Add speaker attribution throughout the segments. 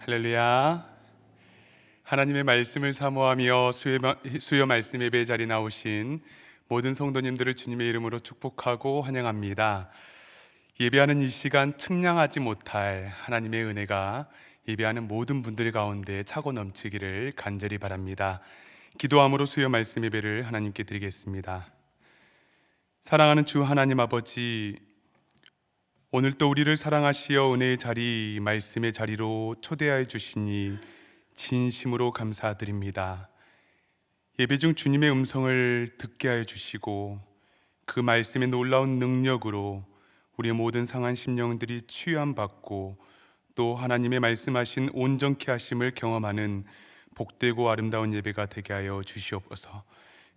Speaker 1: 할렐루야. 하나님의 말씀을 사모하며 수요 말씀 예배 자리에 나오신 모든 성도님들을 주님의 이름으로 축복하고 환영합니다. 예배하는 이 시간 측량하지 못할 하나님의 은혜가 예배하는 모든 분들 가운데 차고 넘치기를 간절히 바랍니다. 기도함으로 수요 말씀 예배를 하나님께 드리겠습니다. 사랑하는 주 하나님 아버지, 오늘 또 우리를 사랑하시어 은혜의 자리, 말씀의 자리로 초대하여 주시니 진심으로 감사드립니다. 예배 중 주님의 음성을 듣게 하여 주시고 그 말씀의 놀라운 능력으로 우리의 모든 상한 심령들이 치유함받고 또 하나님의 말씀하신 온전케 하심을 경험하는 복되고 아름다운 예배가 되게 하여 주시옵소서.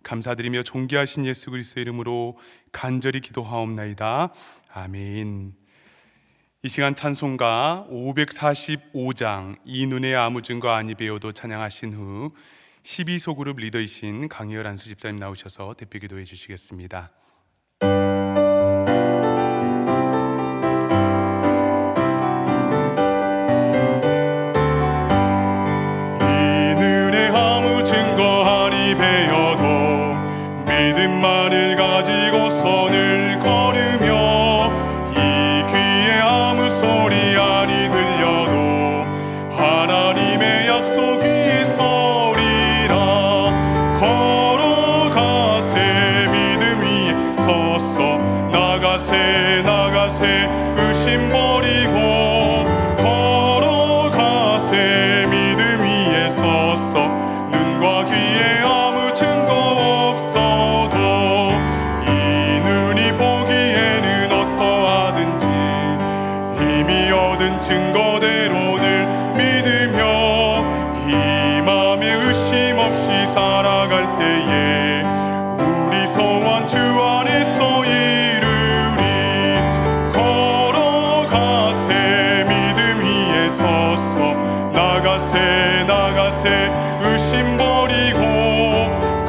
Speaker 1: 감사드리며 존귀하신 예수 그리스도의 이름으로 간절히 기도하옵나이다. 아멘. 이 시간 찬송가 545장 이 눈의 아무 증거 아니 배워도 찬양하신 후 12소그룹 리더이신 강희열 안수 집사님 나오셔서 대표 기도해 주시겠습니다.
Speaker 2: 이 눈의 아무 증거 아니 배워도 믿음만을 가지고 손을 걸으며 이 귀에 아무 소리 아니 들려도 하나님의 약속 위에 서리라. 걸어가세 믿음 위에 서서 나가세 나가세 의심 버리고 걸어가세 믿음 위에 서서 눈과 귀에 아무 증거 없어도 이 눈이 보기에는 어떠하든지 이미 얻은 증거대로 늘 믿으며 이 맘에 의심 없이 살아갈 때에 우리 소원 주 안에서 이루리. 걸어가세 믿음 위에 서서 나가세 나가세 의심 버리고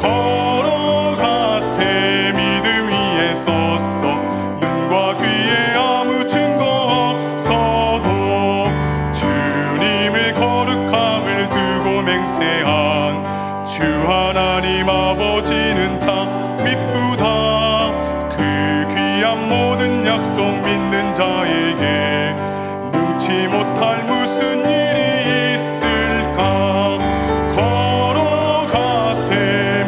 Speaker 2: 걸어가세 믿음 위에 서서 눈과 귀에 아무 증거 없어도 주님의 거룩함을 두고 맹세한 주 하나님 아버지는 참 미쁘다. 그 귀한 모든 약속 믿는 자에게 능치 못할 무슨 일이 있을까. 걸어가세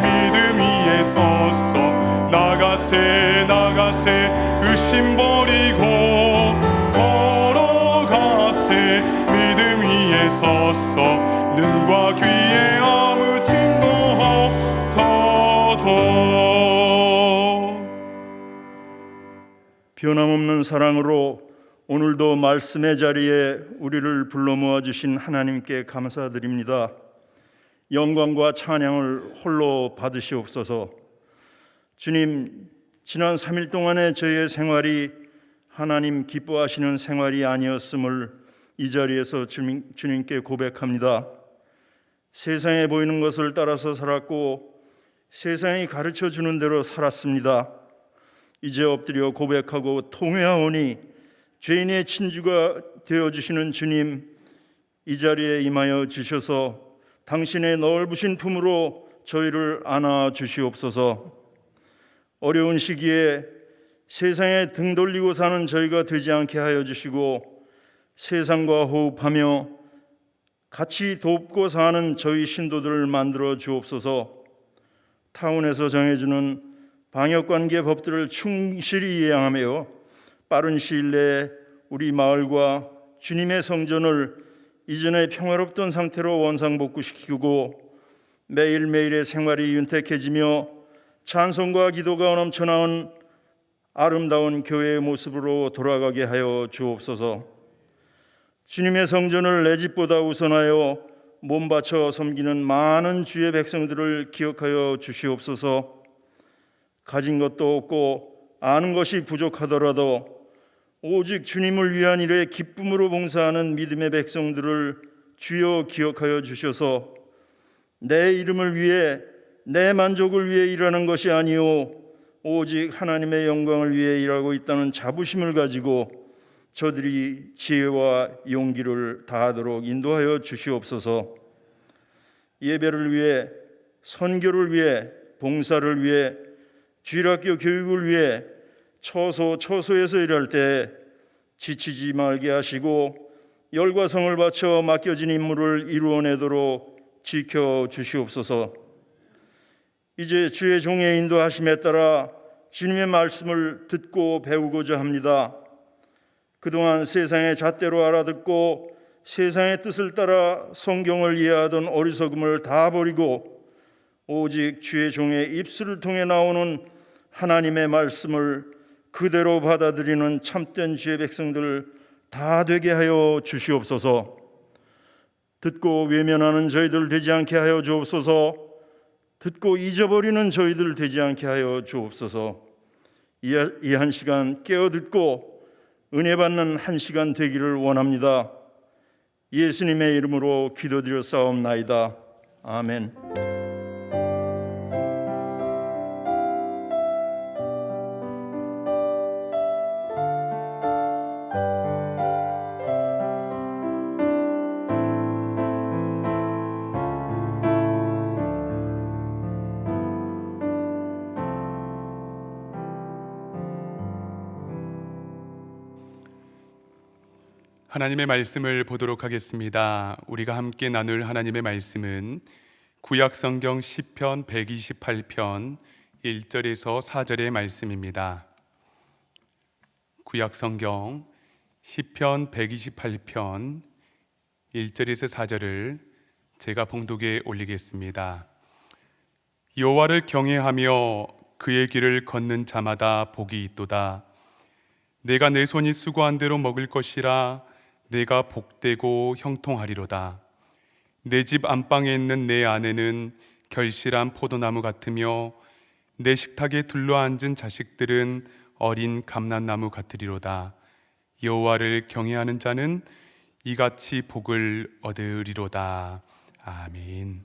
Speaker 2: 믿음 위에 서서 나가세 나가세 의심 버리고 걸어가세 믿음 위에 서서 눈과 귀에 아무 증거 없어도.
Speaker 3: 변함없는 사랑으로 오늘도 말씀의 자리에 우리를 불러 모아주신 하나님께 감사드립니다. 영광과 찬양을 홀로 받으시옵소서. 주님, 지난 3일 동안의 저희의 생활이 하나님 기뻐하시는 생활이 아니었음을 이 자리에서 주님께 고백합니다. 세상에 보이는 것을 따라서 살았고 세상이 가르쳐주는 대로 살았습니다. 이제 엎드려 고백하고 통회하오니 죄인의 친주가 되어주시는 주님, 이 자리에 임하여 주셔서 당신의 넓으신 품으로 저희를 안아 주시옵소서. 어려운 시기에 세상에 등 돌리고 사는 저희가 되지 않게 하여 주시고 세상과 호흡하며 같이 돕고 사는 저희 신도들을 만들어 주옵소서. 타운에서 정해주는 방역관계 법들을 충실히 이행하며 빠른 시일 내에 우리 마을과 주님의 성전을 이전에 평화롭던 상태로 원상복구시키고 매일매일의 생활이 윤택해지며 찬송과 기도가 넘쳐나온 아름다운 교회의 모습으로 돌아가게 하여 주옵소서. 주님의 성전을 내 집보다 우선하여 몸 바쳐 섬기는 많은 주의 백성들을 기억하여 주시옵소서. 가진 것도 없고 아는 것이 부족하더라도 오직 주님을 위한 일에 기쁨으로 봉사하는 믿음의 백성들을 주여 기억하여 주셔서 내 이름을 위해 내 만족을 위해 일하는 것이 아니요 오직 하나님의 영광을 위해 일하고 있다는 자부심을 가지고 저들이 지혜와 용기를 다하도록 인도하여 주시옵소서. 예배를 위해, 선교를 위해, 봉사를 위해, 주일학교 교육을 위해 처소에서 일할 때 지치지 말게 하시고 열과 성을 바쳐 맡겨진 임무를 이루어내도록 지켜주시옵소서. 이제 주의 종의 인도하심에 따라 주님의 말씀을 듣고 배우고자 합니다. 그동안 세상의 잣대로 알아듣고 세상의 뜻을 따라 성경을 이해하던 어리석음을 다 버리고 오직 주의 종의 입술을 통해 나오는 하나님의 말씀을 그대로 받아들이는 참된 주의 백성들 다 되게 하여 주시옵소서. 듣고 외면하는 저희들 되지 않게 하여 주옵소서. 듣고 잊어버리는 저희들 되지 않게 하여 주옵소서. 이 한 시간 깨어 듣고 은혜 받는 한 시간 되기를 원합니다. 예수님의 이름으로 기도드려 싸움나이다. 아멘.
Speaker 1: 하나님의 말씀을 보도록 하겠습니다. 우리가 함께 나눌 하나님의 말씀은 구약성경 시편 128편 1절에서 4절의 말씀입니다. 구약성경 시편 128편 1절에서 4절을 제가 봉독에 올리겠습니다. 여호와를 경외하며 그의 길을 걷는 자마다 복이 있도다. 내가 내 손이 수고한 대로 먹을 것이라. 내가 복되고 형통하리로다. 내 집 안방에 있는 내 아내는 결실한 포도나무 같으며 내 식탁에 둘러앉은 자식들은 어린 감람나무 같으리로다. 여호와를 경외하는 자는 이같이 복을 얻으리로다. 아멘.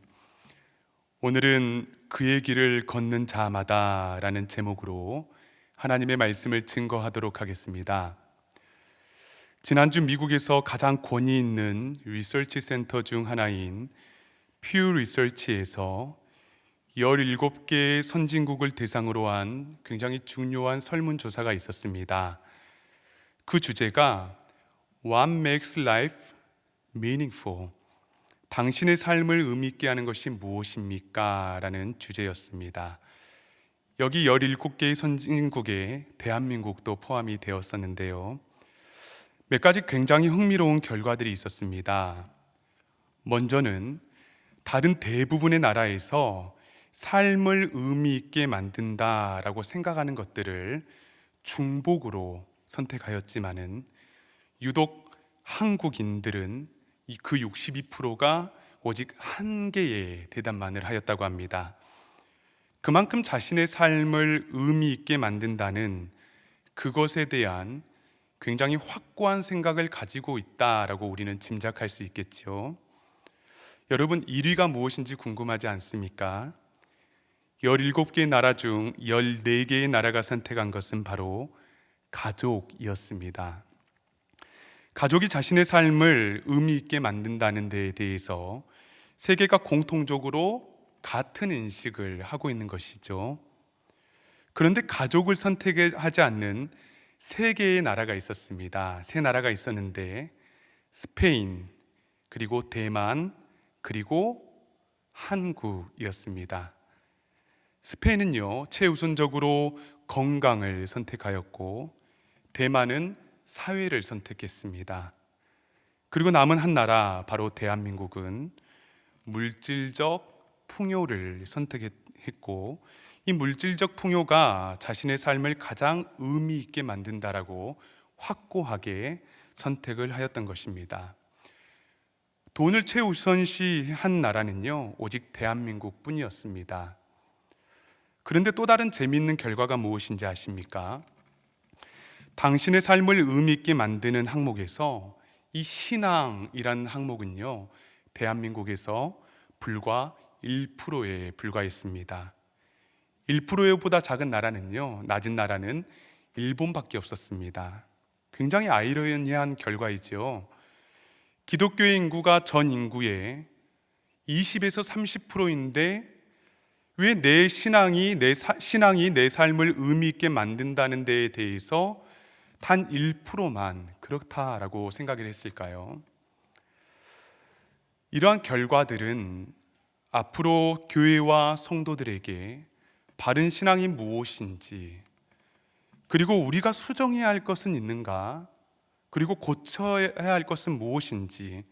Speaker 1: 오늘은 그의 길을 걷는 자마다 라는 제목으로 하나님의 말씀을 증거하도록 하겠습니다. 지난주 미국에서 가장 권위 있는 리서치 센터 중 하나인 퓨 리서치에서 17개의 선진국을 대상으로 한 굉장히 중요한 설문조사가 있었습니다. 그 주제가 What makes life meaningful? 당신의 삶을 의미 있게 하는 것이 무엇입니까? 라는 주제였습니다. 여기 17개의 선진국에 대한민국도 포함이 되었었는데요. 몇 가지 굉장히 흥미로운 결과들이 있었습니다. 먼저는 다른 대부분의 나라에서 삶을 의미 있게 만든다라고 생각하는 것들을 중복으로 선택하였지만은 유독 한국인들은 그 62%가 오직 한 개의 대답만을 하였다고 합니다. 그만큼 자신의 삶을 의미 있게 만든다는 그것에 대한 굉장히 확고한 생각을 가지고 있다라고 우리는 짐작할 수 있겠죠. 여러분, 1위가 무엇인지 궁금하지 않습니까? 17개의 나라 중 14개의 나라가 선택한 것은 바로 가족이었습니다. 가족이 자신의 삶을 의미 있게 만든다는 데에 대해서 세계가 공통적으로 같은 인식을 하고 있는 것이죠. 그런데 가족을 선택하지 않는 3개의 나라가 있었습니다. 3나라가 있었는데 스페인, 그리고 대만, 그리고 한국이었습니다. 스페인은요, 최우선적으로 건강을 선택하였고 대만은 사회를 선택했습니다. 그리고 남은 한 나라, 바로 대한민국은 물질적 풍요를 선택했고 이 물질적 풍요가 자신의 삶을 가장 의미 있게 만든다라고 확고하게 선택을 하였던 것입니다. 돈을 최우선시한 나라는요, 오직 대한민국 뿐이었습니다. 그런데 또 다른 재미있는 결과가 무엇인지 아십니까? 당신의 삶을 의미 있게 만드는 항목에서 이 신앙이라는 항목은요, 대한민국에서 불과 1%에 불과했습니다. 1%보다 작은 나라는요, 낮은 나라는 일본밖에 없었습니다. 굉장히 아이러니한 결과이죠. 기독교의 인구가 전 인구의 20에서 30%인데 왜 내 신앙이 내 삶을 의미 있게 만든다는 데에 대해서 단 1%만 그렇다라고 생각을 했을까요? 이러한 결과들은 앞으로 교회와 성도들에게 바른 신앙이 무엇인지, 그리고 우리가 수정해야 할 것은 있는가, 그리고 고쳐야 할 것은 무엇인지,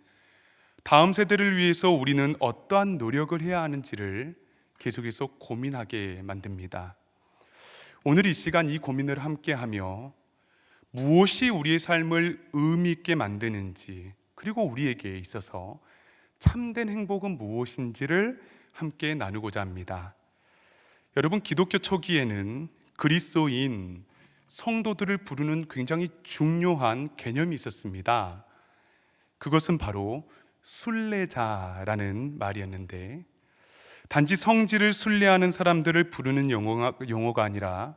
Speaker 1: 다음 세대를 위해서 우리는 어떠한 노력을 해야 하는지를 계속해서 고민하게 만듭니다. 오늘 이 시간 이 고민을 함께하며 무엇이 우리의 삶을 의미 있게 만드는지, 그리고 우리에게 있어서 참된 행복은 무엇인지를 함께 나누고자 합니다. 여러분, 기독교 초기에는 그리스도인 성도들을 부르는 굉장히 중요한 개념이 있었습니다. 그것은 바로 순례자라는 말이었는데, 단지 성지를 순례하는 사람들을 부르는 용어가 아니라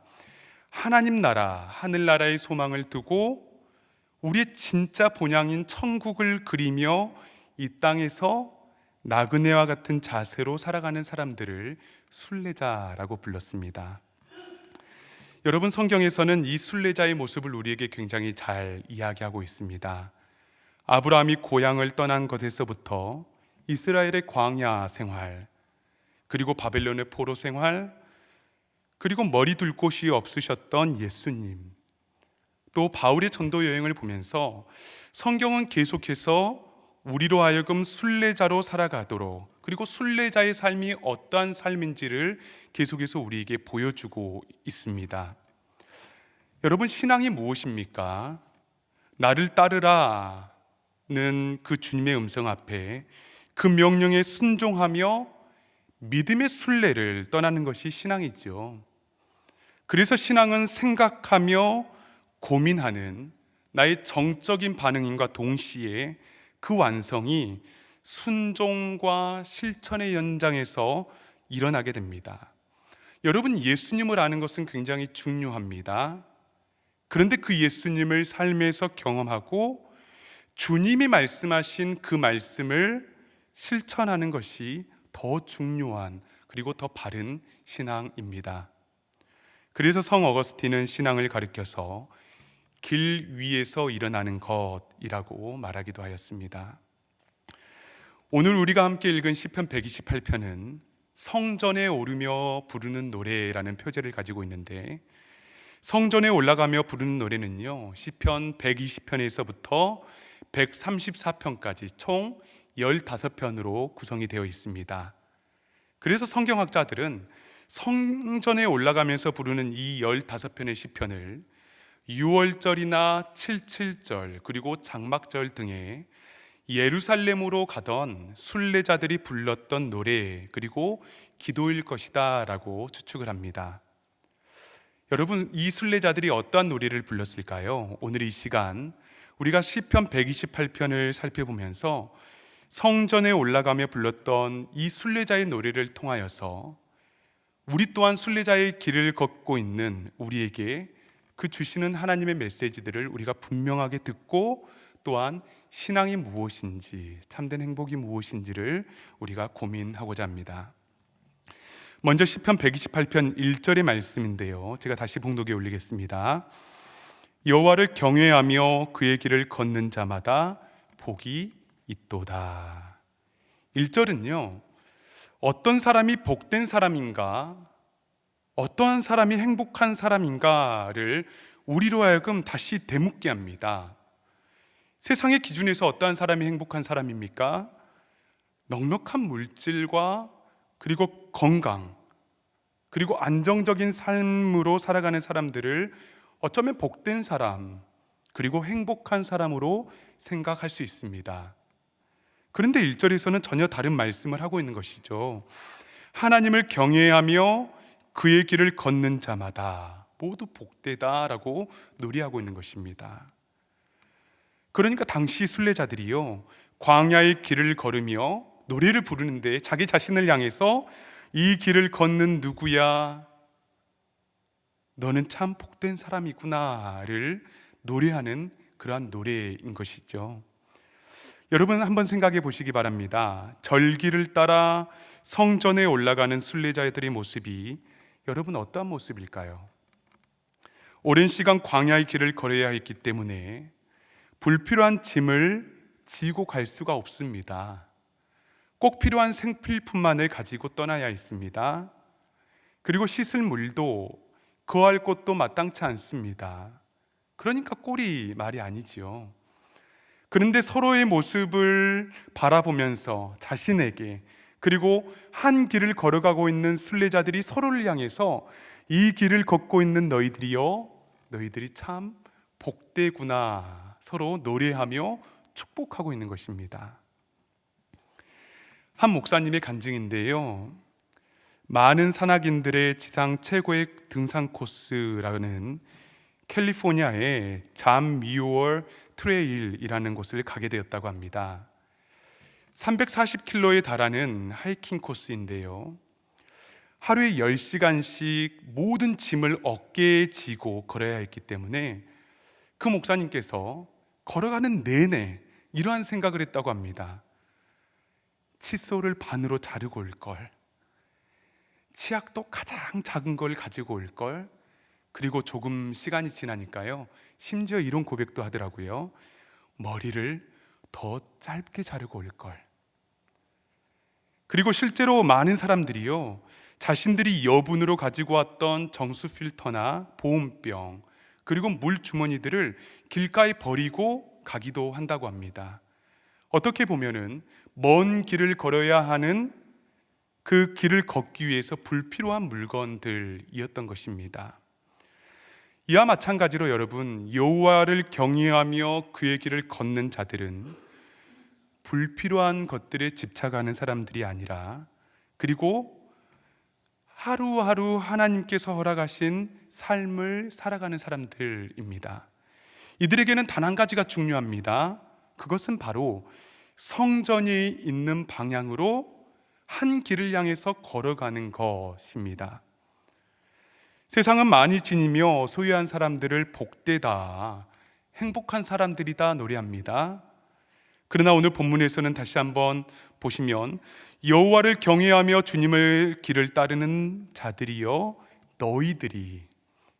Speaker 1: 하나님 나라, 하늘나라의 소망을 두고 우리의 진짜 본향인 천국을 그리며 이 땅에서 나그네와 같은 자세로 살아가는 사람들을 순례자라고 불렀습니다. 여러분, 성경에서는 이 순례자의 모습을 우리에게 굉장히 잘 이야기하고 있습니다. 아브라함이 고향을 떠난 것에서부터 이스라엘의 광야 생활, 그리고 바벨론의 포로 생활, 그리고 머리 둘 곳이 없으셨던 예수님, 또 바울의 전도 여행을 보면서 성경은 계속해서 우리로 하여금 순례자로 살아가도록, 그리고 순례자의 삶이 어떠한 삶인지를 계속해서 우리에게 보여주고 있습니다. 여러분, 신앙이 무엇입니까? 나를 따르라는 그 주님의 음성 앞에 그 명령에 순종하며 믿음의 순례를 떠나는 것이 신앙이죠. 그래서 신앙은 생각하며 고민하는 나의 정적인 반응임과 동시에 그 완성이 순종과 실천의 연장에서 일어나게 됩니다. 여러분, 예수님을 아는 것은 굉장히 중요합니다. 그런데 그 예수님을 삶에서 경험하고 주님이 말씀하신 그 말씀을 실천하는 것이 더 중요한, 그리고 더 바른 신앙입니다. 그래서 성 어거스틴은 신앙을 가리켜서 길 위에서 일어나는 것이라고 말하기도 하였습니다. 오늘 우리가 함께 읽은 시편 128편은 성전에 오르며 부르는 노래라는 표제를 가지고 있는데, 성전에 올라가며 부르는 노래는요, 시편 120편에서부터 134편까지 총 15편으로 구성이 되어 있습니다. 그래서 성경학자들은 성전에 올라가면서 부르는 이 15편의 시편을 6월절이나 77절, 그리고 장막절 등에 예루살렘으로 가던 순례자들이 불렀던 노래, 그리고 기도일 것이다 라고 추측을 합니다. 여러분, 이 순례자들이 어떠한 노래를 불렀을까요? 오늘 이 시간 우리가 시편 128편을 살펴보면서 성전에 올라가며 불렀던 이 순례자의 노래를 통하여서 우리 또한 순례자의 길을 걷고 있는 우리에게 그 주시는 하나님의 메시지들을 우리가 분명하게 듣고, 또한 신앙이 무엇인지, 참된 행복이 무엇인지를 우리가 고민하고자 합니다. 먼저 시편 128편 1절의 말씀인데요, 제가 다시 봉독에 올리겠습니다. 여호와를 경외하며 그의 길을 걷는 자마다 복이 있도다. 1절은요, 어떤 사람이 복된 사람인가, 어떤 사람이 행복한 사람인가를 우리로 하여금 다시 되묻게 합니다. 세상의 기준에서 어떠한 사람이 행복한 사람입니까? 넉넉한 물질과 그리고 건강, 그리고 안정적인 삶으로 살아가는 사람들을 어쩌면 복된 사람, 그리고 행복한 사람으로 생각할 수 있습니다. 그런데 1절에서는 전혀 다른 말씀을 하고 있는 것이죠. 하나님을 경외하며 그의 길을 걷는 자마다 모두 복되다라고 놀이하고 있는 것입니다. 그러니까 당시 순례자들이요, 광야의 길을 걸으며 노래를 부르는데 자기 자신을 향해서 이 길을 걷는 누구야, 너는 참 복된 사람이구나를 노래하는 그러한 노래인 것이죠. 여러분 한번 생각해 보시기 바랍니다. 절기를 따라 성전에 올라가는 순례자들의 모습이 여러분 어떠한 모습일까요? 오랜 시간 광야의 길을 걸어야 했기 때문에 불필요한 짐을 지고 갈 수가 없습니다. 꼭 필요한 생필품만을 가지고 떠나야 했습니다. 그리고 씻을 물도 거할 곳도 마땅치 않습니다. 그러니까 꼴이 말이 아니지요. 그런데 서로의 모습을 바라보면서 자신에게, 그리고 한 길을 걸어가고 있는 순례자들이 서로를 향해서 이 길을 걷고 있는 너희들이여, 너희들이 참 복되구나, 서로 노래하며 축복하고 있는 것입니다. 한 목사님의 간증인데요, 많은 산악인들의 지상 최고의 등산 코스라는 캘리포니아의 잠 미월 트레일이라는 곳을 가게 되었다고 합니다. 340km에 달하는 하이킹 코스인데요, 하루에 10시간씩 모든 짐을 어깨에 지고 걸어야 했기 때문에 그 목사님께서 걸어가는 내내 이러한 생각을 했다고 합니다. 칫솔을 반으로 자르고 올 걸, 치약도 가장 작은 걸 가지고 올 걸, 그리고 조금 시간이 지나니까요, 심지어 이런 고백도 하더라고요. 머리를 더 짧게 자르고 올 걸. 그리고 실제로 많은 사람들이요, 자신들이 여분으로 가지고 왔던 정수 필터나 보온병, 그리고 물 주머니들을 길가에 버리고 가기도 한다고 합니다. 어떻게 보면은 먼 길을 걸어야 하는 그 길을 걷기 위해서 불필요한 물건들이었던 것입니다. 이와 마찬가지로 여러분, 여호와를 경외하며 그의 길을 걷는 자들은 불필요한 것들에 집착하는 사람들이 아니라, 그리고 하루하루 하나님께서 허락하신 삶을 살아가는 사람들입니다. 이들에게는 단 한 가지가 중요합니다. 그것은 바로 성전이 있는 방향으로 한 길을 향해서 걸어가는 것입니다. 세상은 많이 지니며 소유한 사람들을 복되다, 행복한 사람들이다 노래합니다. 그러나 오늘 본문에서는 다시 한번 보시면 여호와를 경외하며 주님의 길을 따르는 자들이여, 너희들이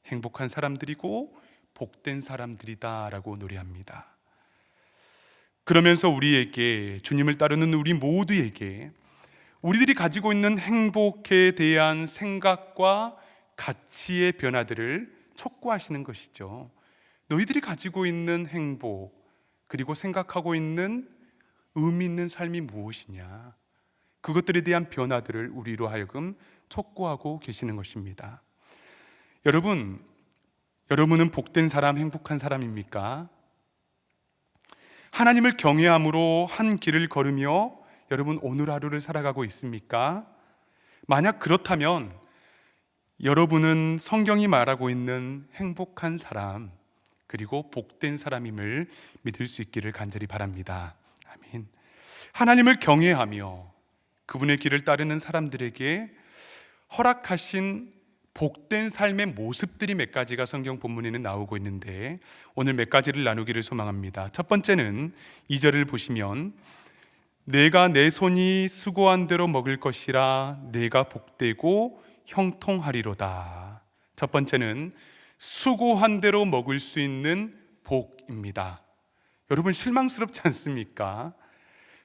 Speaker 1: 행복한 사람들이고 복된 사람들이다 라고 노래합니다. 그러면서 우리에게, 주님을 따르는 우리 모두에게 우리들이 가지고 있는 행복에 대한 생각과 가치의 변화들을 촉구하시는 것이죠. 너희들이 가지고 있는 행복, 그리고 생각하고 있는 의미 있는 삶이 무엇이냐, 그것들에 대한 변화들을 우리로 하여금 촉구하고 계시는 것입니다. 여러분은 복된 사람, 행복한 사람입니까? 하나님을 경외함으로 한 길을 걸으며 여러분 오늘 하루를 살아가고 있습니까? 만약 그렇다면 여러분은 성경이 말하고 있는 행복한 사람, 그리고 복된 사람임을 믿을 수 있기를 간절히 바랍니다. 아멘. 하나님을 경외하며 그분의 길을 따르는 사람들에게 허락하신 복된 삶의 모습들이 몇 가지가 성경 본문에는 나오고 있는데, 오늘 몇 가지를 나누기를 소망합니다. 첫 번째는 2절을 보시면, 내가 내 손이 수고한 대로 먹을 것이라 내가 복되고 형통하리로다. 첫 번째는 수고한 대로 먹을 수 있는 복입니다. 여러분 실망스럽지 않습니까?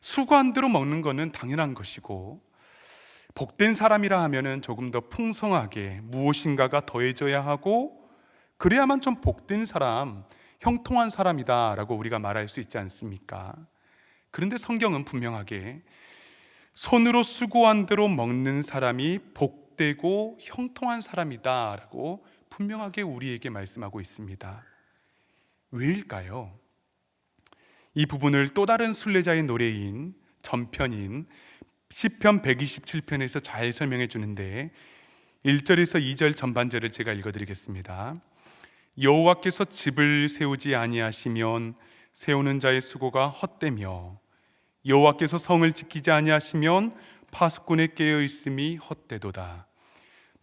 Speaker 1: 수고한 대로 먹는 것은 당연한 것이고, 복된 사람이라 하면은 조금 더 풍성하게 무엇인가가 더해져야 하고, 그래야만 좀 복된 사람, 형통한 사람이다 라고 우리가 말할 수 있지 않습니까? 그런데 성경은 분명하게 손으로 수고한 대로 먹는 사람이 복되고 형통한 사람이다 라고 분명하게 우리에게 말씀하고 있습니다. 왜일까요? 이 부분을 또 다른 순례자의 노래인 전편인 시편 127편에서 잘 설명해 주는데, 1절에서 2절 전반절을 제가 읽어드리겠습니다. 여호와께서 집을 세우지 아니하시면 세우는 자의 수고가 헛되며, 여호와께서 성을 지키지 아니하시면 파수꾼의 깨어 있음이 헛되도다.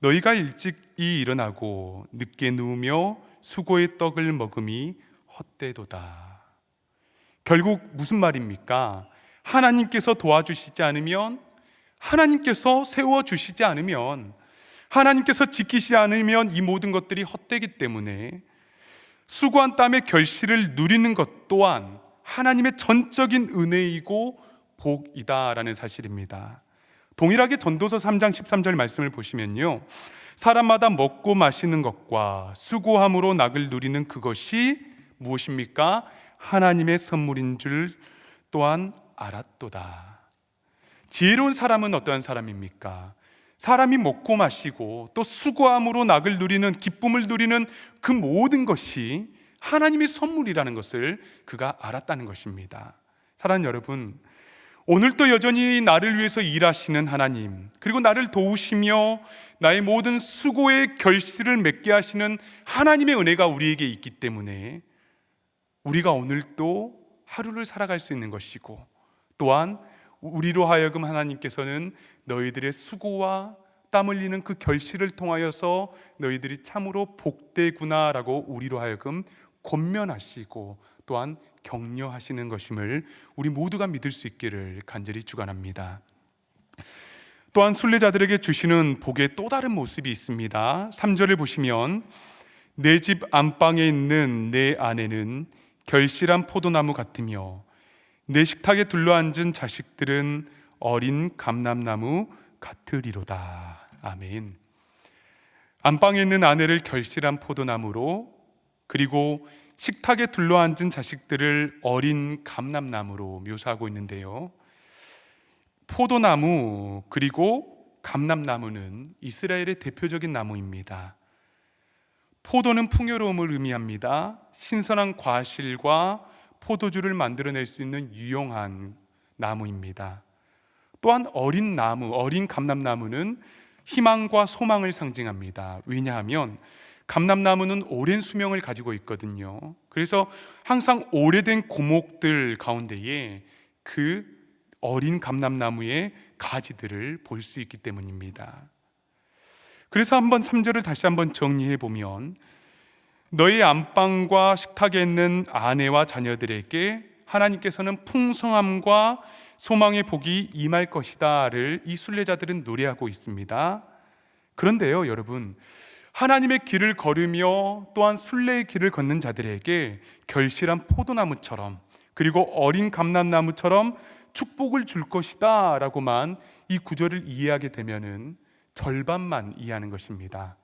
Speaker 1: 너희가 일찍이 일어나고 늦게 누우며 수고의 떡을 먹음이 헛되도다. 결국 무슨 말입니까? 하나님께서 도와주시지 않으면, 하나님께서 세워주시지 않으면, 하나님께서 지키시지 않으면 이 모든 것들이 헛되기 때문에 수고한 땀의 결실을 누리는 것 또한 하나님의 전적인 은혜이고 복이다라는 사실입니다. 동일하게 전도서 3장 13절 말씀을 보시면요, 사람마다 먹고 마시는 것과 수고함으로 낙을 누리는 그것이 무엇입니까? 하나님의 선물인 줄 또한 알았도다. 지혜로운 사람은 어떠한 사람입니까? 사람이 먹고 마시고 또 수고함으로 낙을 누리는, 기쁨을 누리는 그 모든 것이 하나님의 선물이라는 것을 그가 알았다는 것입니다. 사랑하는 여러분, 오늘도 여전히 나를 위해서 일하시는 하나님, 그리고 나를 도우시며 나의 모든 수고의 결실을 맺게 하시는 하나님의 은혜가 우리에게 있기 때문에 우리가 오늘도 하루를 살아갈 수 있는 것이고, 또한 우리로 하여금 하나님께서는 너희들의 수고와 땀 흘리는 그 결실을 통하여서 너희들이 참으로 복되구나라고 우리로 하여금 권면하시고 또한 격려하시는 것임을 우리 모두가 믿을 수 있기를 간절히 축원합니다. 또한 순례자들에게 주시는 복의 또 다른 모습이 있습니다. 3절을 보시면 내 집 안방에 있는 내 아내는 결실한 포도나무 같으며 내 식탁에 둘러앉은 자식들은 어린 감람나무 같으리로다. 아멘. 안방에 있는 아내를 결실한 포도나무로, 그리고 식탁에 둘러앉은 자식들을 어린 감람나무로 묘사하고 있는데요, 포도나무 그리고 감람나무는 이스라엘의 대표적인 나무입니다. 포도는 풍요로움을 의미합니다. 신선한 과실과 포도주를 만들어낼 수 있는 유용한 나무입니다. 또한 어린 나무, 어린 감람나무는 희망과 소망을 상징합니다. 왜냐하면 감람나무는 오랜 수명을 가지고 있거든요. 그래서 항상 오래된 고목들 가운데에 그 어린 감람나무의 가지들을 볼 수 있기 때문입니다. 그래서 한번 3절을 다시 한번 정리해 보면 너희 안방과 식탁에 있는 아내와 자녀들에게 하나님께서는 풍성함과 소망의 복이 임할 것이다를 이 순례자들은 노래하고 있습니다. 그런데요, 여러분, 하나님의 길을 걸으며 또한 순례의 길을 걷는 자들에게 결실한 포도나무처럼, 그리고 어린 감람나무처럼 축복을 줄 것이다 라고만 이 구절을 이해하게 되면은 절반만 이해하는 것입니다.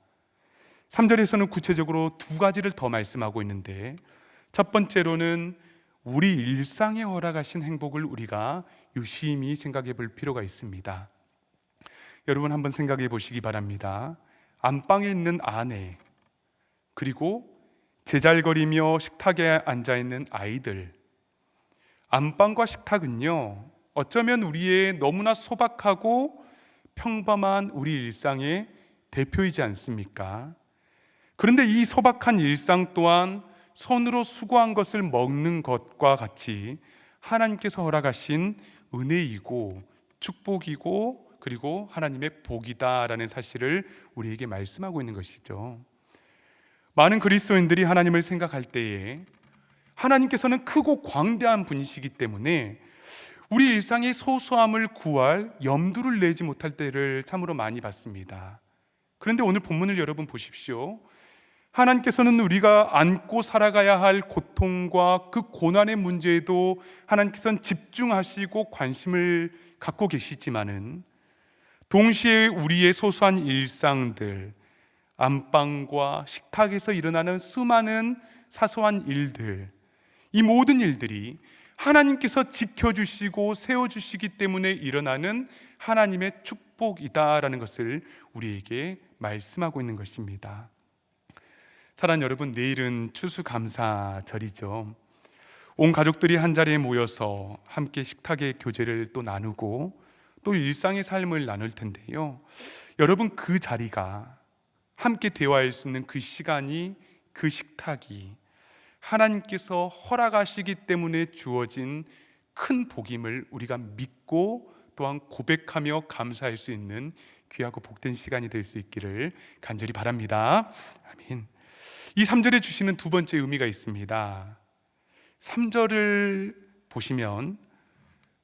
Speaker 1: 3절에서는 구체적으로 두 가지를 더 말씀하고 있는데, 첫 번째로는 우리 일상에 허락하신 행복을 우리가 유심히 생각해 볼 필요가 있습니다. 여러분 한번 생각해 보시기 바랍니다. 안방에 있는 아내, 그리고 제잘거리며 식탁에 앉아있는 아이들, 안방과 식탁은요, 어쩌면 우리의 너무나 소박하고 평범한 우리 일상의 대표이지 않습니까? 그런데 이 소박한 일상 또한 손으로 수고한 것을 먹는 것과 같이 하나님께서 허락하신 은혜이고 축복이고 그리고 하나님의 복이다라는 사실을 우리에게 말씀하고 있는 것이죠. 많은 그리스도인들이 하나님을 생각할 때에 하나님께서는 크고 광대한 분이시기 때문에 우리 일상의 소소함을 구할 염두를 내지 못할 때를 참으로 많이 봤습니다. 그런데 오늘 본문을 여러분 보십시오. 하나님께서는 우리가 안고 살아가야 할 고통과 그 고난의 문제에도 하나님께서는 집중하시고 관심을 갖고 계시지만은 동시에 우리의 소소한 일상들, 안방과 식탁에서 일어나는 수많은 사소한 일들, 이 모든 일들이 하나님께서 지켜주시고 세워주시기 때문에 일어나는 하나님의 축복이다라는 것을 우리에게 말씀하고 있는 것입니다. 사랑하는 여러분, 내일은 추수감사절이죠. 온 가족들이 한자리에 모여서 함께 식탁의 교제를 또 나누고 또 일상의 삶을 나눌 텐데요, 여러분 그 자리가, 함께 대화할 수 있는 그 시간이, 그 식탁이 하나님께서 허락하시기 때문에 주어진 큰 복임을 우리가 믿고 또한 고백하며 감사할 수 있는 귀하고 복된 시간이 될 수 있기를 간절히 바랍니다. 아멘. 이 3절에 주시는 두 번째 의미가 있습니다. 3절을 보시면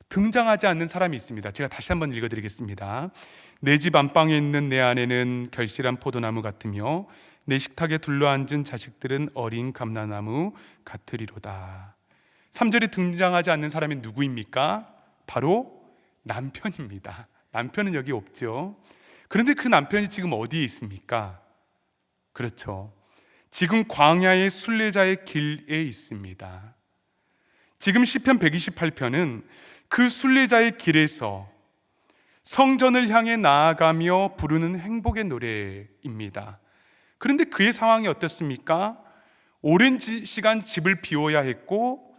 Speaker 1: 등장하지 않는 사람이 있습니다. 제가 다시 한번 읽어드리겠습니다. 내 집 안방에 있는 내 아내는 결실한 포도나무 같으며 내 식탁에 둘러앉은 자식들은 어린 감람나무 같으리로다. 3절에 등장하지 않는 사람이 누구입니까? 바로 남편입니다. 남편은 여기 없죠. 그런데 그 남편이 지금 어디에 있습니까? 그렇죠. 지금 광야의 순례자의 길에 있습니다. 지금 시편 128편은 그 순례자의 길에서 성전을 향해 나아가며 부르는 행복의 노래입니다. 그런데 그의 상황이 어떻습니까? 오랜 시간 집을 비워야 했고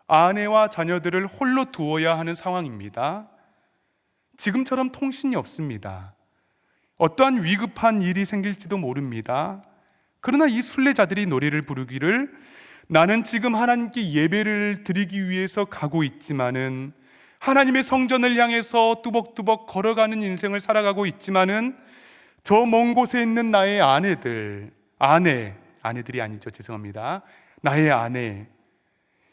Speaker 1: 아내와 자녀들을 홀로 두어야 하는 상황입니다. 지금처럼 통신이 없습니다. 어떠한 위급한 일이 생길지도 모릅니다. 그러나 이 순례자들이 노래를 부르기를 나는 지금 하나님께 예배를 드리기 위해서 가고 있지만은 하나님의 성전을 향해서 뚜벅뚜벅 걸어가는 인생을 살아가고 있지만은 저 먼 곳에 있는 나의 아내들이 아니죠. 죄송합니다. 나의 아내,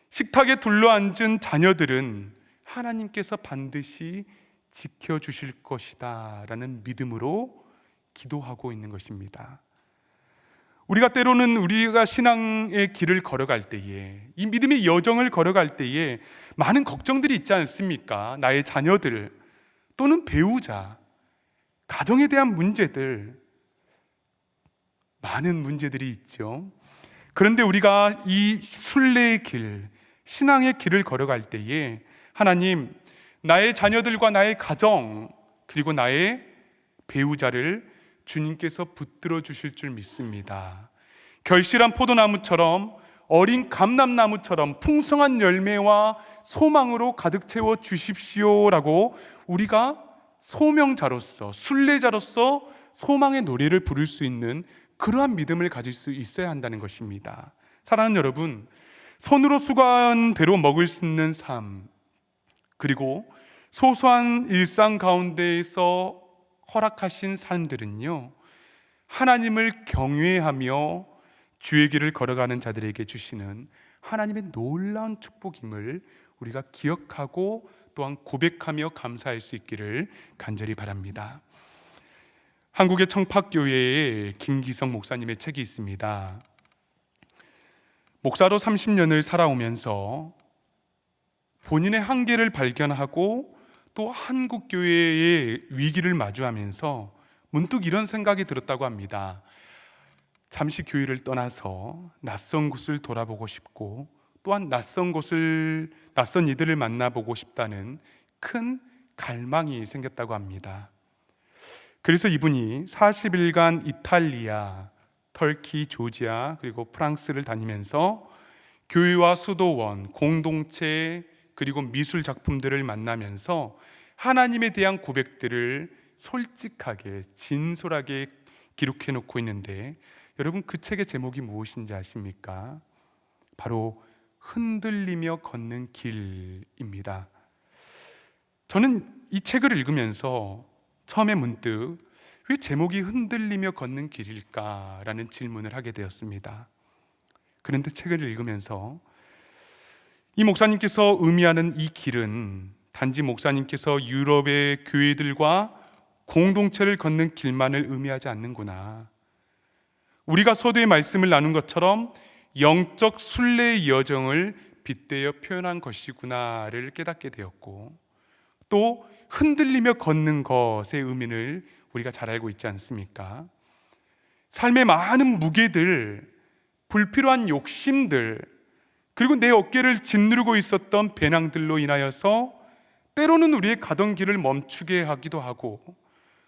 Speaker 1: 식탁에 둘러앉은 자녀들은 하나님께서 반드시 지켜주실 것이다 라는 믿음으로 기도하고 있는 것입니다. 우리가 때로는 우리가 신앙의 길을 걸어갈 때에, 이 믿음의 여정을 걸어갈 때에 많은 걱정들이 있지 않습니까? 나의 자녀들 또는 배우자, 가정에 대한 문제들, 많은 문제들이 있죠. 그런데 우리가 이 순례의 길, 신앙의 길을 걸어갈 때에 하나님, 나의 자녀들과 나의 가정 그리고 나의 배우자를 주님께서 붙들어 주실 줄 믿습니다. 결실한 포도나무처럼 어린 감람나무처럼 풍성한 열매와 소망으로 가득 채워 주십시오라고 우리가 소명자로서, 순례자로서 소망의 노래를 부를 수 있는 그러한 믿음을 가질 수 있어야 한다는 것입니다. 사랑하는 여러분, 손으로 수고한 대로 먹을 수 있는 삶, 그리고 소소한 일상 가운데에서 허락하신 삶들은요, 하나님을 경외하며 주의 길을 걸어가는 자들에게 주시는 하나님의 놀라운 축복임을 우리가 기억하고 또한 고백하며 감사할 수 있기를 간절히 바랍니다. 한국의 청팍교회에 김기성 목사님의 책이 있습니다. 목사로 30년을 살아오면서 본인의 한계를 발견하고 또 한국교회의 위기를 마주하면서 문득 이런 생각이 들었다고 합니다. 잠시 교회를 떠나서 낯선 곳을 돌아보고 싶고 또한 낯선 이들을 만나보고 싶다는 큰 갈망이 생겼다고 합니다. 그래서 이분이 40일간 이탈리아, 터키, 조지아 그리고 프랑스를 다니면서 교회와 수도원, 공동체 그리고 미술 작품들을 만나면서 하나님에 대한 고백들을 솔직하게 진솔하게 기록해 놓고 있는데, 여러분 그 책의 제목이 무엇인지 아십니까? 바로 흔들리며 걷는 길입니다. 저는 이 책을 읽으면서 처음에 문득 왜 제목이 흔들리며 걷는 길일까라는 질문을 하게 되었습니다. 그런데 책을 읽으면서 이 목사님께서 의미하는 이 길은 단지 목사님께서 유럽의 교회들과 공동체를 걷는 길만을 의미하지 않는구나. 우리가 서두에 말씀을 나눈 것처럼 영적 순례의 여정을 빗대어 표현한 것이구나를 깨닫게 되었고, 또 흔들리며 걷는 것의 의미를 우리가 잘 알고 있지 않습니까? 삶의 많은 무게들, 불필요한 욕심들, 그리고 내 어깨를 짓누르고 있었던 배낭들로 인하여서 때로는 우리의 가던 길을 멈추게 하기도 하고,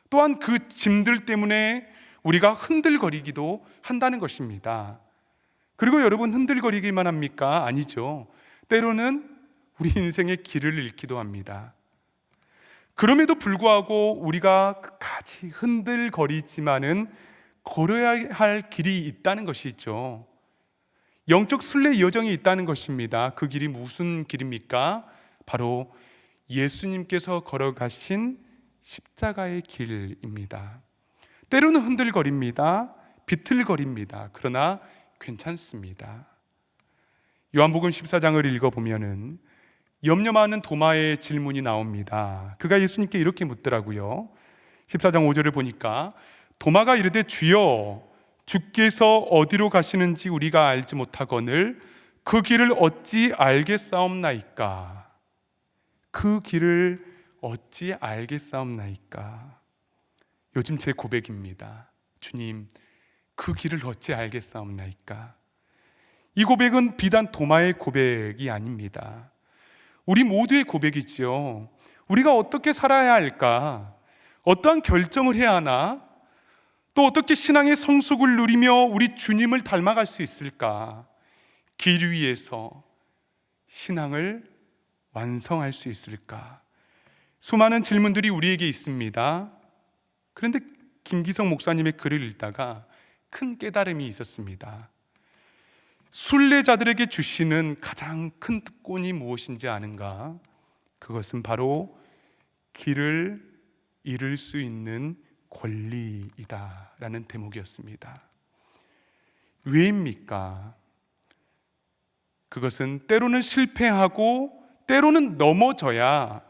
Speaker 1: 또한 그 짐들 때문에 우리가 흔들거리기도 한다는 것입니다. 그리고 여러분, 흔들거리기만 합니까? 아니죠. 때로는 우리 인생의 길을 잃기도 합니다. 그럼에도 불구하고 우리가 끝까지 흔들거리지만은 걸어야 할 길이 있다는 것이죠. 영적 순례 여정이 있다는 것입니다. 그 길이 무슨 길입니까? 바로 예수님께서 걸어가신 십자가의 길입니다. 때로는 흔들거립니다. 비틀거립니다. 그러나 괜찮습니다. 요한복음 14장을 읽어보면은 염려 많은 도마의 질문이 나옵니다. 그가 예수님께 이렇게 묻더라고요. 14장 5절을 보니까 도마가 이르되 주여, 주께서 어디로 가시는지 우리가 알지 못하거늘 그 길을 어찌 알겠사옵나이까? 그 길을 어찌 알겠사옵나이까? 요즘 제 고백입니다. 주님, 그 길을 어찌 알겠사옵나이까? 이 고백은 비단 도마의 고백이 아닙니다. 우리 모두의 고백이지요. 우리가 어떻게 살아야 할까? 어떠한 결정을 해야 하나? 또 어떻게 신앙의 성숙을 누리며 우리 주님을 닮아갈 수 있을까? 길 위에서 신앙을 완성할 수 있을까? 수많은 질문들이 우리에게 있습니다. 그런데 김기성 목사님의 글을 읽다가 큰 깨달음이 있었습니다. 순례자들에게 주시는 가장 큰 특권이 무엇인지 아는가? 그것은 바로 길을 잃을 수 있는 권리이다라는 대목이었습니다. 왜입니까? 그것은 때로는 실패하고 때로는 넘어져야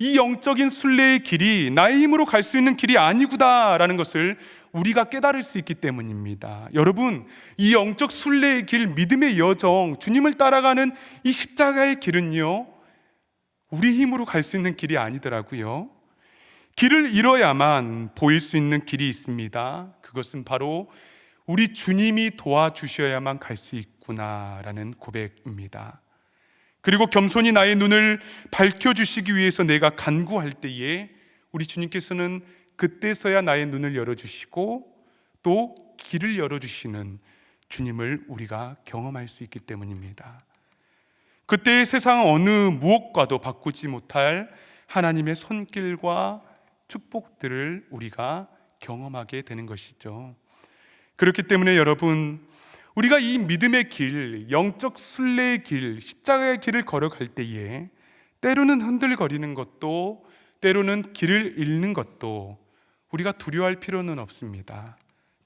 Speaker 1: 이 영적인 순례의 길이 나의 힘으로 갈 수 있는 길이 아니구나라는 것을 우리가 깨달을 수 있기 때문입니다. 여러분, 이 영적 순례의 길, 믿음의 여정, 주님을 따라가는 이 십자가의 길은요, 우리 힘으로 갈 수 있는 길이 아니더라고요. 길을 잃어야만 보일 수 있는 길이 있습니다. 그것은 바로 우리 주님이 도와주셔야만 갈 수 있구나라는 고백입니다. 그리고 겸손히 나의 눈을 밝혀주시기 위해서 내가 간구할 때에 우리 주님께서는 그때서야 나의 눈을 열어주시고 또 길을 열어주시는 주님을 우리가 경험할 수 있기 때문입니다. 그때의 세상 어느 무엇과도 바꾸지 못할 하나님의 손길과 축복들을 우리가 경험하게 되는 것이죠. 그렇기 때문에 여러분, 우리가 이 믿음의 길, 영적 순례의 길, 십자가의 길을 걸어갈 때에 때로는 흔들거리는 것도, 때로는 길을 잃는 것도 우리가 두려워할 필요는 없습니다.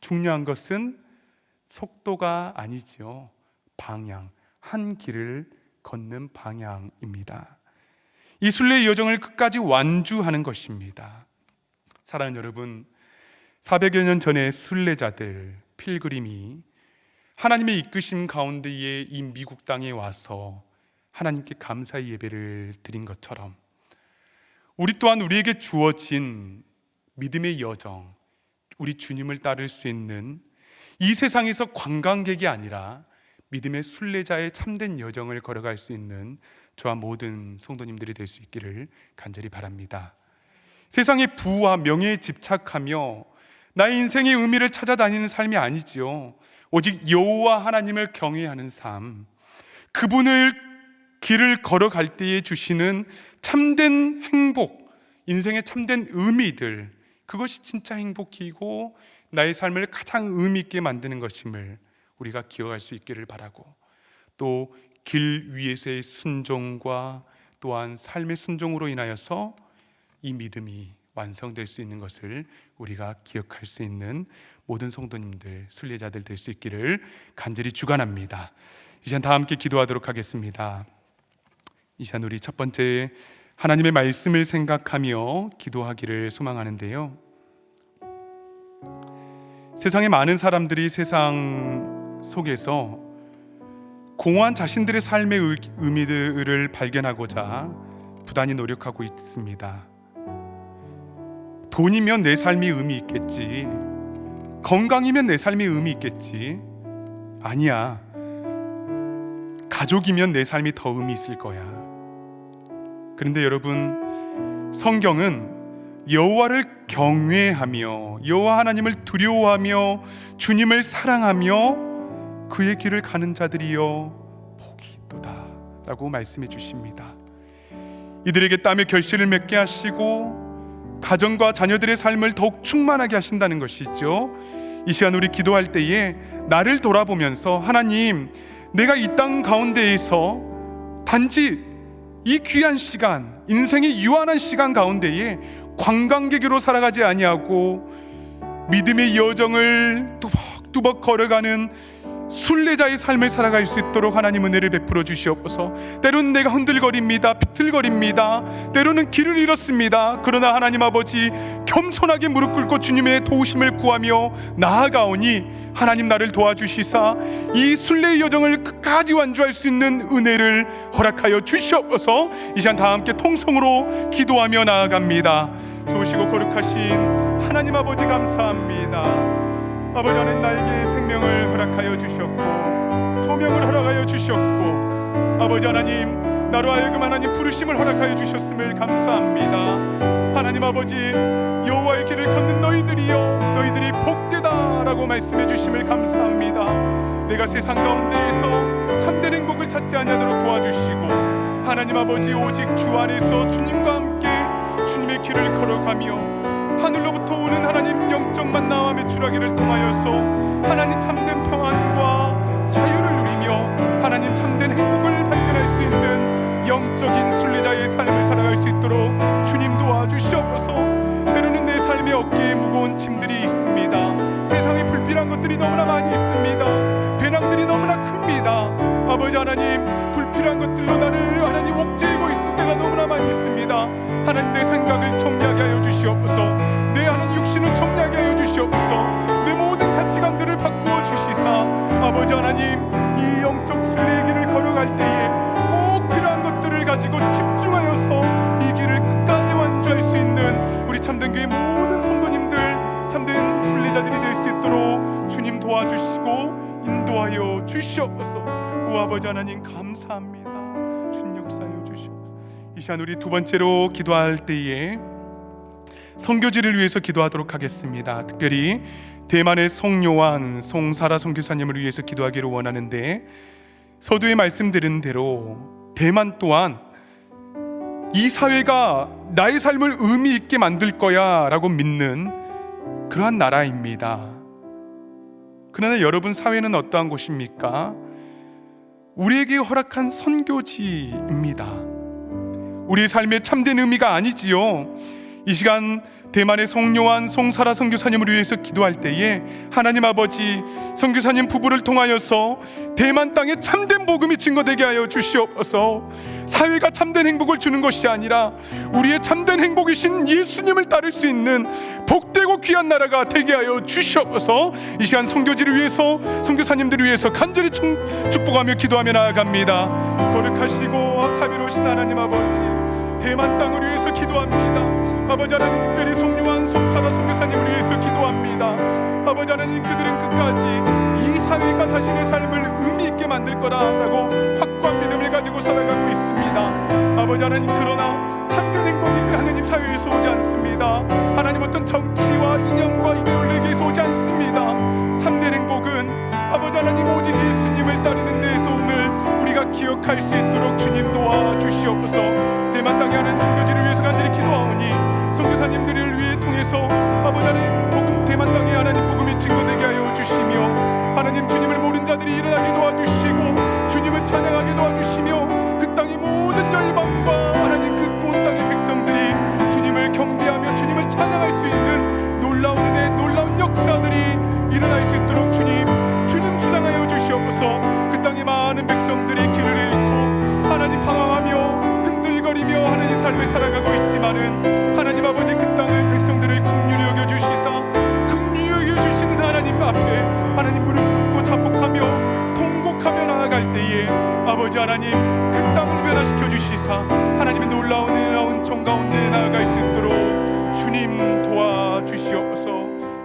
Speaker 1: 중요한 것은 속도가 아니지요. 방향, 한 길을 걷는 방향입니다. 이 순례의 여정을 끝까지 완주하는 것입니다. 사랑하는 여러분, 400여 년 전에 순례자들, 필그림이 하나님의 이끄심 가운데에 이 미국 땅에 와서 하나님께 감사의 예배를 드린 것처럼 우리 또한 우리에게 주어진 믿음의 여정, 우리 주님을 따를 수 있는 이 세상에서 관광객이 아니라 믿음의 순례자의 참된 여정을 걸어갈 수 있는 저와 모든 성도님들이 될 수 있기를 간절히 바랍니다. 세상의 부와 명예에 집착하며 나의 인생의 의미를 찾아다니는 삶이 아니지요. 오직 여호와 하나님을 경외하는 삶, 그분을 길을 걸어갈 때에 주시는 참된 행복, 인생의 참된 의미들, 그것이 진짜 행복이고 나의 삶을 가장 의미 있게 만드는 것임을 우리가 기억할 수 있기를 바라고, 또 길 위에서의 순종과 또한 삶의 순종으로 인하여서 이 믿음이 완성될 수 있는 것을 우리가 기억할 수 있는 모든 성도님들, 순례자들 될 수 있기를 간절히 축원합니다. 이 시간 다 함께 기도하도록 하겠습니다. 이 시간 우리 첫 번째 하나님의 말씀을 생각하며 기도하기를 소망하는데요, 세상의 많은 사람들이 세상 속에서 공허한 자신들의 삶의 의미들을 발견하고자 부단히 노력하고 있습니다. 돈이면 내 삶이 의미 있겠지, 건강이면 내 삶이 의미 있겠지, 아니야, 가족이면 내 삶이 더 의미 있을 거야. 그런데 여러분, 성경은 여호와를 경외하며 여호와 하나님을 두려워하며 주님을 사랑하며 그의 길을 가는 자들이여 복이 있도다 라고 말씀해 주십니다. 이들에게 땀의 결실을 맺게 하시고 가정과 자녀들의 삶을 더욱 충만하게 하신다는 것이죠. 이 시간 우리 기도할 때에 나를 돌아보면서, 하나님, 내가 이 땅 가운데에서 단지 이 귀한 시간, 인생의 유한한 시간 가운데에 관광객으로 살아가지 아니하고 믿음의 여정을 뚜벅뚜벅 걸어가는 순례자의 삶을 살아갈 수 있도록 하나님 은혜를 베풀어 주시옵소서. 때로는 내가 흔들거립니다, 비틀거립니다, 때로는 길을 잃었습니다. 그러나 하나님 아버지, 겸손하게 무릎 꿇고 주님의 도우심을 구하며 나아가오니 하나님 나를 도와주시사 이 순례의 여정을 끝까지 완주할 수 있는 은혜를 허락하여 주시옵소서. 이 시간 다 함께 통성으로 기도하며 나아갑니다. 좋으시고 거룩하신 하나님 아버지, 감사합니다. 아버지 하나님, 나에게 생명을 허락하여 주셨고 소명을 허락하여 주셨고, 아버지 하나님, 나로 하여금 하나님 부르심을 허락하여 주셨음을 감사합니다. 하나님 아버지, 여호와의 길을 걷는 너희들이 복되다라고 말씀해 주심을 감사합니다. 내가 세상 가운데에서 참된 행복을 찾지 아니하도록 도와주시고, 하나님 아버지, 오직 주 안에서 주님과 함께 주님의 길을 걸어가며 하늘로부터 오는 하나님 영적 만나와 메추라기를 통하여서 하나님 참된 평안과 자유를 누리며 하나님 참된 행복을 발견할 수 있는 영적인 순례자의 삶을 살아갈 수 있도록 주님 도와주시옵소서. 때로는 내 삶의 어깨에 무거운 짐들이 있습니다. 세상에 불필요한 것들이 너무나 많이 있습니다. 배낭들이 너무나 큽니다. 아버지 하나님, 불필요한 것들로 나를 하나님 옥죄이고 있을 때가 너무나 많이 있습니다. 하나님, 내 생각을 정리하게 하여 주시옵소서. 내 하나님 육신을 정리하게 하여 주시옵소서. 내 모든 가치관들을 바꾸어 주시사 아버지 하나님, 이 영적 순례의 길을 걸어갈 때에 꼭 필요한 것들을 가지고 집중하여서 이 길을 끝까지 완주할 수 있는 우리 참된 교회 모든 성도님들, 참된 순례자들이 될 수 있도록 주님 도와주시고 인도하여 주시옵소서. 오 아버지 하나님, 감사합니다. 주님 역사하여 주시옵소서. 이 시간 우리 두 번째로 기도할 때에 선교지를 위해서 기도하도록 하겠습니다. 특별히 대만의 송요한, 송사라 선교사님을 위해서 기도하기를 원하는데, 서두에 말씀드린 대로 대만 또한 이 사회가 나의 삶을 의미 있게 만들 거야 라고 믿는 그러한 나라입니다. 그러나 여러분, 사회는 어떠한 곳입니까? 우리에게 허락한 선교지입니다. 우리의 삶의 참된 의미가 아니지요. 이 시간 대만의 송요한, 송사라 선교사님을 위해서 기도할 때에 하나님 아버지, 선교사님 부부를 통하여서 대만 땅에 참된 복음이 증거되게 하여 주시옵소서. 사회가 참된 행복을 주는 것이 아니라 우리의 참된 행복이신 예수님을 따를 수 있는 복되고 귀한 나라가 되게 하여 주시옵소서. 이 시간 선교지를 위해서, 선교사님들을 위해서 간절히 축복하며 기도하며 나아갑니다. 거룩하시고 자비로우신 하나님 아버지, 대만 땅을 위해서 기도합니다. 아버지 하나님, 특별히 송요한, 송사라 선교사님을 위해서 기도합니다. 아버지 하나님, 그들은 끝까지 이 사회가 자신의 삶을 의미 있게 만들 거라라고 확고한 믿음을 가지고 살아가고 있습니다. 아버지 하나님, 그러나 참된 행복이 하나님 사회에서 오지 않습니다. 하나님, 어떤 정치와 이념과 이데올로기에서 오지 않습니다. 참된 행복은 아버지 하나님, 오직 예수님을 따르는 데에서 오늘 우리가 기억할 수 있도록 주님 도와주시옵소서. 대만 땅에 하는 선교지를 위해서 간절히 기도하오니 선교사님들을 위해 통해서 아버지 하나님, 복음, 대만 땅에 하나님 복음이 증거되게 하여 주시며, 하나님 주님을 모르는 자들이 일어나게 도와주시고 주님을 찬양하게 도와주시며, 그 땅의 모든 열방과 하나님 그 온 땅의 백성들이 주님을 경배하며 주님을 찬양할 수 있는 놀라운 은혜, 놀라운 역사들이 일어날 수 있도록 주님 주장하여 주시옵소서. 그 땅의 많은 백성들이 길을 잃고 하나님 방황하며 흔들거리며 하나님 삶을 살아가고 있지만은 하나님 아버지, 그 땅의 백성들을 긍휼히 여겨 주시사 긍휼히 여겨 주시는 하나님 앞에 하나님 무릎 꿇고 자복하며 통곡하며 나아갈 때에 아버지 하나님, 그 땅을 변화시켜 주시사 하나님의 놀라운 정 가운데 나아갈 수 있도록 주님 도와주시옵소서.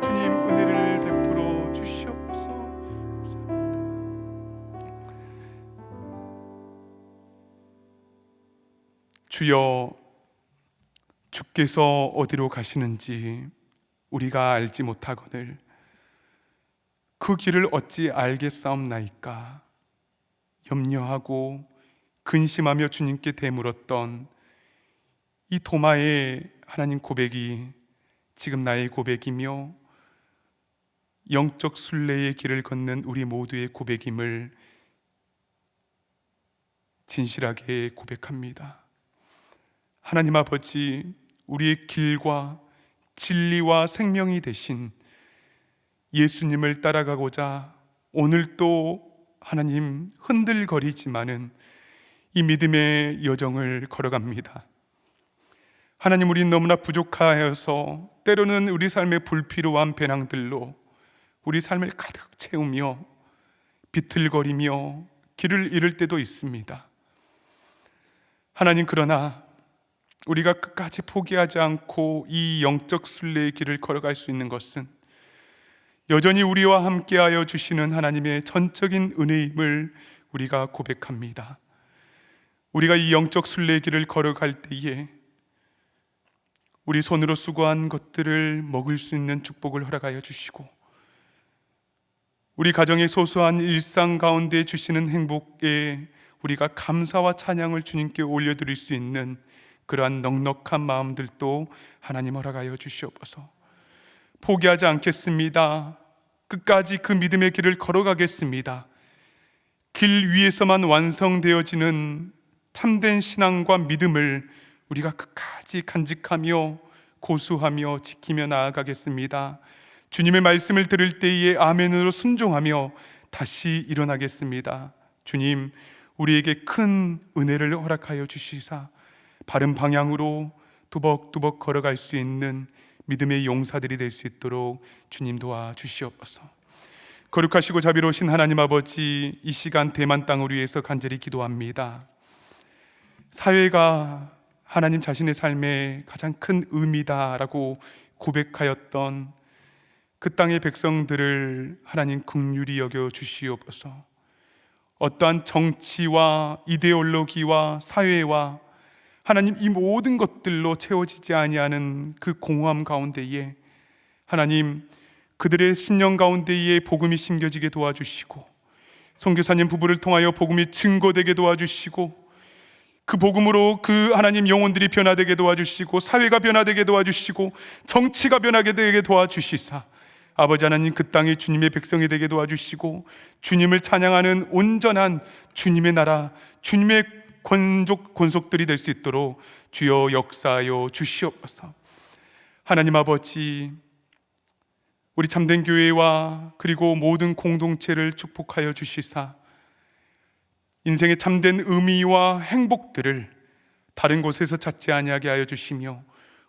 Speaker 1: 주님 은혜를 베풀어 주시옵소서. 주여, 주께서 어디로 가시는지 우리가 알지 못하거늘 그 길을 어찌 알겠사옵나이까. 염려하고 근심하며 주님께 되물었던 이 도마의 하나님 고백이 지금 나의 고백이며 영적 순례의 길을 걷는 우리 모두의 고백임을 진실하게 고백합니다. 하나님 아버지, 우리의 길과 진리와 생명이 되신 예수님을 따라가고자 오늘도 하나님 흔들거리지만은 이 믿음의 여정을 걸어갑니다. 하나님, 우리 너무나 부족하여서 때로는 우리 삶의 불필요한 배낭들로 우리 삶을 가득 채우며 비틀거리며 길을 잃을 때도 있습니다. 하나님, 그러나 우리가 끝까지 포기하지 않고 이 영적 순례의 길을 걸어갈 수 있는 것은 여전히 우리와 함께하여 주시는 하나님의 전적인 은혜임을 우리가 고백합니다. 우리가 이 영적 순례의 길을 걸어갈 때에 우리 손으로 수고한 것들을 먹을 수 있는 축복을 허락하여 주시고, 우리 가정의 소소한 일상 가운데 주시는 행복에 우리가 감사와 찬양을 주님께 올려드릴 수 있는 그러한 넉넉한 마음들도 하나님 허락하여 주시옵소서. 포기하지 않겠습니다. 끝까지 그 믿음의 길을 걸어가겠습니다. 길 위에서만 완성되어지는 참된 신앙과 믿음을 우리가 끝까지 간직하며 고수하며 지키며 나아가겠습니다. 주님의 말씀을 들을 때에 아멘으로 순종하며 다시 일어나겠습니다. 주님, 우리에게 큰 은혜를 허락하여 주시사 바른 방향으로 두벅두벅 걸어갈 수 있는 믿음의 용사들이 될 수 있도록 주님 도와주시옵소서. 거룩하시고 자비로우신 하나님 아버지, 이 시간 대만 땅을 위해서 간절히 기도합니다. 사회가 하나님 자신의 삶의 가장 큰 의미다라고 고백하였던 그 땅의 백성들을 하나님 긍휼히 여겨 주시옵소서. 어떠한 정치와 이데올로기와 사회와 하나님 이 모든 것들로 채워지지 아니하는 그 공허함 가운데에 하나님 그들의 심령 가운데에 복음이 심겨지게 도와주시고, 선교사님 부부를 통하여 복음이 증거되게 도와주시고, 그 복음으로 그 하나님 영혼들이 변화되게 도와주시고, 사회가 변화되게 도와주시고, 정치가 변하게 되게 도와주시사 아버지 하나님 그 땅이 주님의 백성이 되게 도와주시고, 주님을 찬양하는 온전한 주님의 나라, 주님의 권속들이 될 수 있도록 주여 역사하여 주시옵소서. 하나님 아버지, 우리 참된 교회와 그리고 모든 공동체를 축복하여 주시사 인생의 참된 의미와 행복들을 다른 곳에서 찾지 아니하게 하여 주시며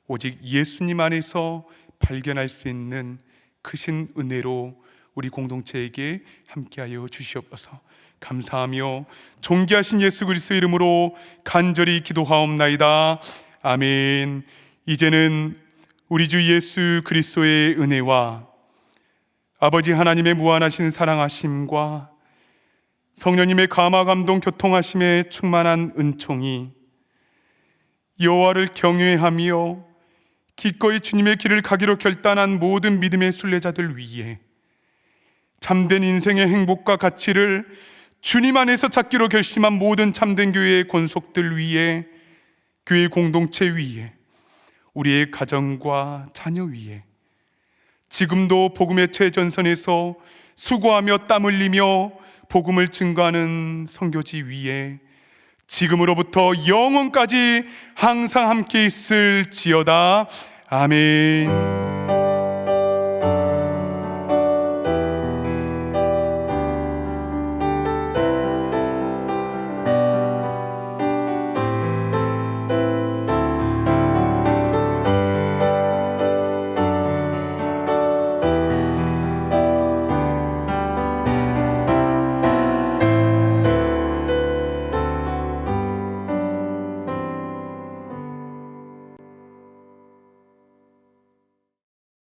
Speaker 1: 오직 예수님 안에서 발견할 수 있는 크신 은혜로 우리 공동체에게 함께하여 주시옵소서. 감사하며 존귀하신 예수 그리스도 이름으로 간절히 기도하옵나이다. 아멘. 이제는 우리 주 예수 그리스도의 은혜와 아버지 하나님의 무한하신 사랑하심과 성령님의 감화 감동 교통하심에 충만한 은총이 여호와를 경외하며 기꺼이 주님의 길을 가기로 결단한 모든 믿음의 순례자들 위에, 참된 인생의 행복과 가치를 주님 안에서 찾기로 결심한 모든 참된 교회의 권속들 위에, 교회 공동체 위에, 우리의 가정과 자녀 위에, 지금도 복음의 최전선에서 수고하며 땀 흘리며 복음을 증거하는 선교지 위에 지금으로부터 영원까지 항상 함께 있을지어다. 아멘.